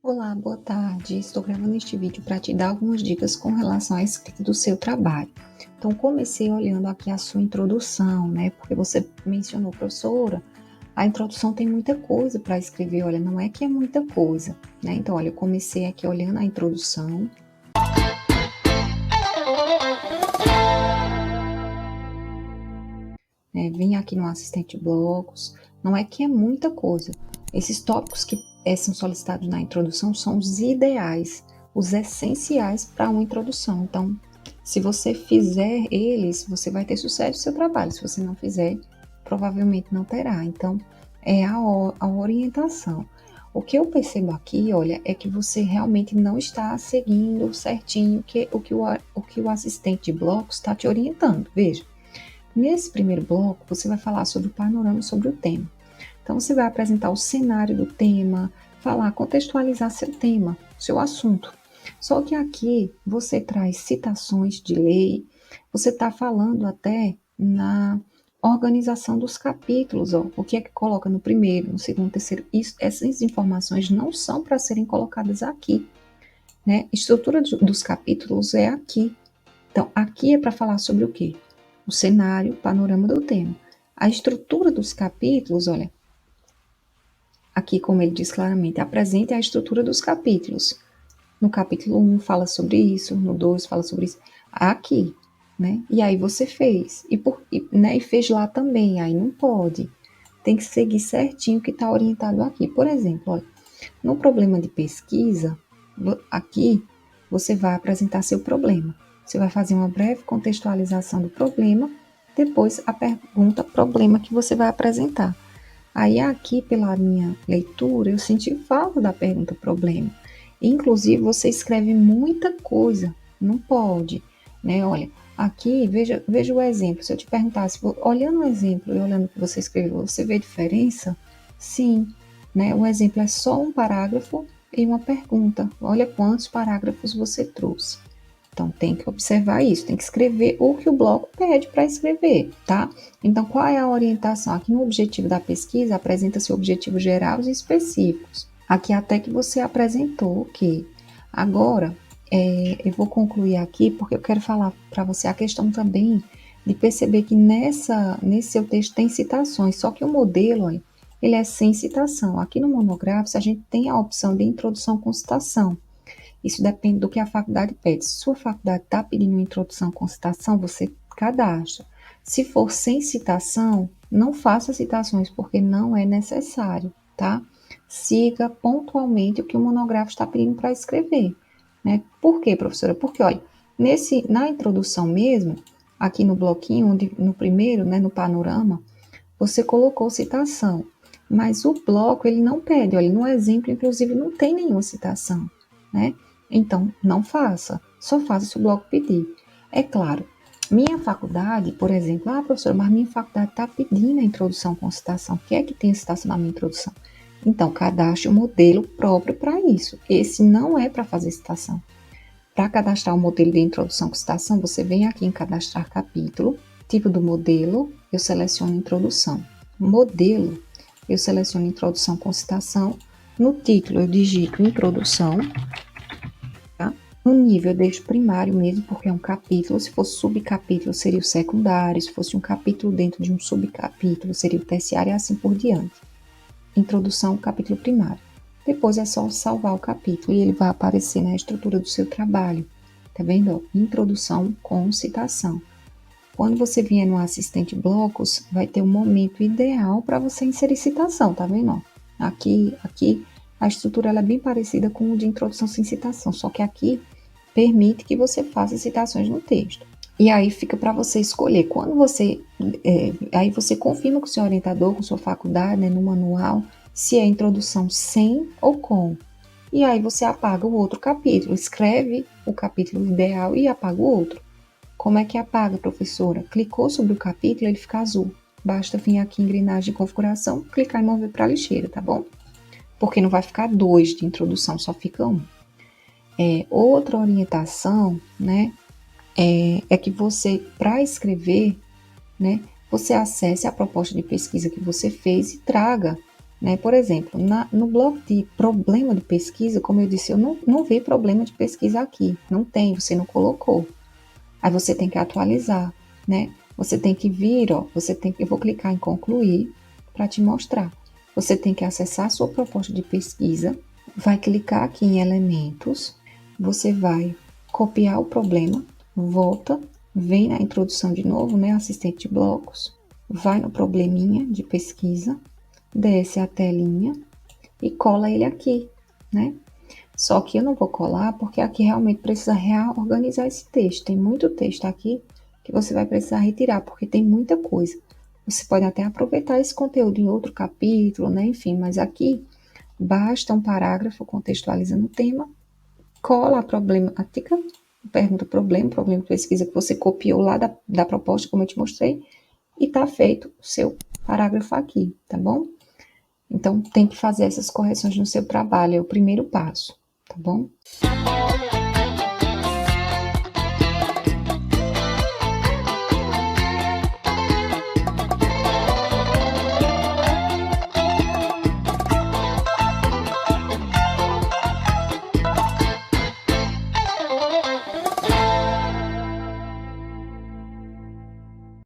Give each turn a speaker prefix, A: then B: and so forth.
A: Olá, boa tarde. Estou gravando este vídeo para te dar algumas dicas com relação à escrita do seu trabalho. Então, comecei olhando aqui a sua introdução, né? Porque você mencionou, professora, a introdução tem muita coisa para escrever. Olha, não é que é muita coisa, né? Então, olha, eu comecei aqui olhando a introdução. Vim aqui no assistente blocos. Não é que é muita coisa. Esses tópicos que são solicitados na introdução são os ideais, os essenciais para uma introdução. Então, se você fizer eles, você vai ter sucesso no seu trabalho. Se você não fizer, provavelmente não terá. Então, é a orientação. O que eu percebo aqui, olha, é que você realmente não está seguindo certinho o que o assistente de blocos está te orientando. Veja, nesse primeiro bloco, você vai falar sobre o panorama, sobre o tema. Então, você vai apresentar o cenário do tema, falar, contextualizar seu tema, seu assunto. Só que aqui você traz citações de lei, você está falando até na organização dos capítulos, ó, o que é que coloca no primeiro, no segundo, terceiro. Essas informações não são para serem colocadas aqui, né? Estrutura dos capítulos é aqui. Então, aqui é para falar sobre o quê? O cenário, o panorama do tema. A estrutura dos capítulos, olha, aqui como ele diz claramente, apresente a estrutura dos capítulos. No capítulo 1 fala sobre isso, no 2 fala sobre isso. Aqui, né? E aí você fez. E fez lá também, aí não pode. Tem que seguir certinho o que está orientado aqui. Por exemplo, olha, no problema de pesquisa, aqui você vai apresentar seu problema. Você vai fazer uma breve contextualização do problema, depois a pergunta problema que você vai apresentar. Aí aqui, pela minha leitura, eu senti falta da pergunta problema. Inclusive, você escreve muita coisa, não pode, né? Olha, aqui, veja o exemplo. Se eu te perguntasse, olhando o exemplo e olhando o que você escreveu, você vê diferença? Sim, né? O exemplo é só um parágrafo e uma pergunta. Olha quantos parágrafos você trouxe. Então, tem que observar isso, tem que escrever o que o bloco pede para escrever, tá? Então, qual é a orientação? Aqui no objetivo da pesquisa, apresenta-se objetivos gerais e específicos. Aqui até que você apresentou, ok. Agora, eu vou concluir aqui, porque eu quero falar para você a questão também de perceber que nesse seu texto tem citações, só que o modelo, olha, ele é sem citação. Aqui no monográfico, a gente tem a opção de introdução com citação. Isso depende do que a faculdade pede. Se sua faculdade está pedindo uma introdução com citação, você cadastra. Se for sem citação, não faça citações, porque não é necessário, tá? Siga pontualmente o que o monográfico está pedindo para escrever, né? Por quê, professora? Porque, olha, na introdução mesmo, aqui no bloquinho, no primeiro, né, no panorama, você colocou citação, mas o bloco, ele não pede, olha, no exemplo, inclusive, não tem nenhuma citação, né? Então, não faça, só faça se o bloco pedir. É claro, minha faculdade, por exemplo, professora, mas minha faculdade está pedindo a introdução com citação. O que é que tem citação na minha introdução? Então, cadastre um modelo próprio para isso. Esse não é para fazer citação. Para cadastrar o modelo de introdução com citação, você vem aqui em cadastrar capítulo, tipo do modelo, eu seleciono introdução. Modelo, eu seleciono introdução com citação. No título, eu digito introdução. No nível, eu deixo primário mesmo, porque é um capítulo. Se fosse subcapítulo, seria o secundário. Se fosse um capítulo dentro de um subcapítulo, seria o terciário e assim por diante. Introdução, capítulo primário. Depois é só salvar o capítulo e ele vai aparecer na estrutura do seu trabalho. Tá vendo? Introdução com citação. Quando você vier no assistente blocos, vai ter um momento ideal para você inserir citação, tá vendo? Aqui a estrutura ela é bem parecida com o de introdução sem citação, só que aqui permite que você faça citações no texto. E aí fica para você escolher. Quando você, aí você confirma com o seu orientador, com sua faculdade, né, no manual, se é introdução sem ou com. E aí você apaga o outro capítulo, escreve o capítulo ideal e apaga o outro. Como é que apaga, professora? Clicou sobre o capítulo, ele fica azul. Basta vir aqui em engrenagem de configuração, clicar em mover para a lixeira, tá bom? Porque não vai ficar 2 de introdução, só fica 1. Outra orientação, né, é que você, para escrever, né, você acesse a proposta de pesquisa que você fez e traga, né? Por exemplo, no bloco de problema de pesquisa, como eu disse, eu não vi problema de pesquisa aqui. Não tem, você não colocou. Aí você tem que atualizar, né? Você tem que vir, ó, eu vou clicar em concluir para te mostrar. Você tem que acessar a sua proposta de pesquisa, vai clicar aqui em elementos, você vai copiar o problema, volta, vem na introdução de novo, né, assistente de blocos, vai no probleminha de pesquisa, desce a telinha e cola ele aqui, né? Só que eu não vou colar porque aqui realmente precisa reorganizar esse texto. Tem muito texto aqui que você vai precisar retirar, porque tem muita coisa. Você pode até aproveitar esse conteúdo em outro capítulo, né? Enfim, mas aqui basta um parágrafo contextualizando o tema, cola a problemática, pergunta problema de pesquisa que você copiou lá da proposta, como eu te mostrei, e tá feito o seu parágrafo aqui, tá bom? Então, tem que fazer essas correções no seu trabalho, é o primeiro passo, tá bom?